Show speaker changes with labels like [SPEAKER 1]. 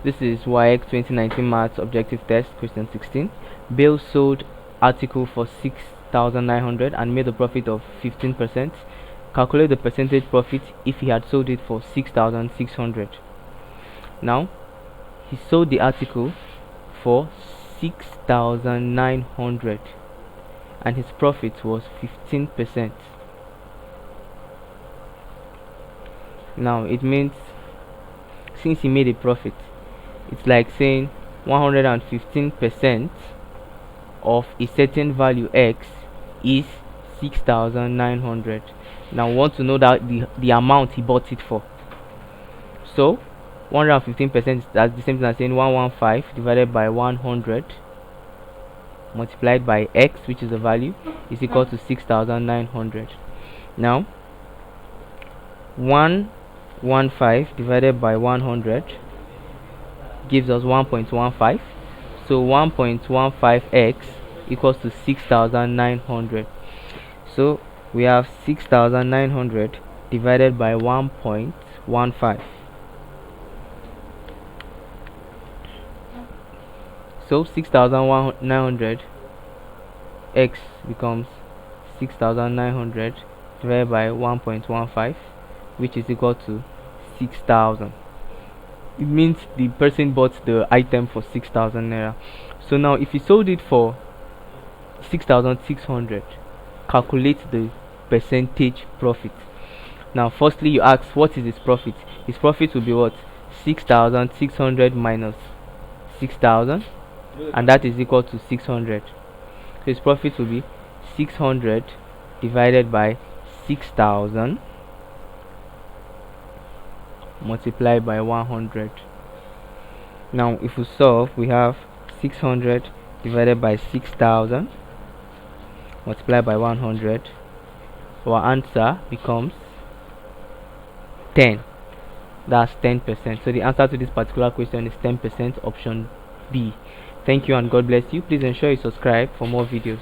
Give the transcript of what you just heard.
[SPEAKER 1] This is YX 2019 Maths Objective Test, question 16. Bill sold article for 6,900 and made a profit of 15%. Calculate the percentage profit if he had sold it for 6,600. Now, he sold the article for 6,900 and his profit was 15%. Now, it means since he made a profit, it's like saying 115% of a certain value x is 6,900. Now we want to know that the amount he bought it for. So 115%, that's the same thing as saying 115 divided by 100 multiplied by x, which is the value, is equal to 6,900. Now 115 divided by 100 gives us 1.15. So 1.15x equals to 6,900. So we have 6,900 divided by 1.15. So 6,900 x becomes 6,900 divided by 1.15, which is equal to 6,000. It means the person bought the item for 6,000 naira. So now if he sold it for 6,600, calculate the percentage profit. Now firstly you ask, what is his profit? His profit will be what? 6,600 minus 6,000, and that is equal to 600. So his profit will be 600 divided by 6,000 multiplied by 100. Now if we solve, we have 600 divided by 6,000 multiplied by 100. Our answer becomes 10. That's 10%. So the answer to this particular question is 10%, option B. Thank you and God bless you. Please ensure you subscribe for more videos.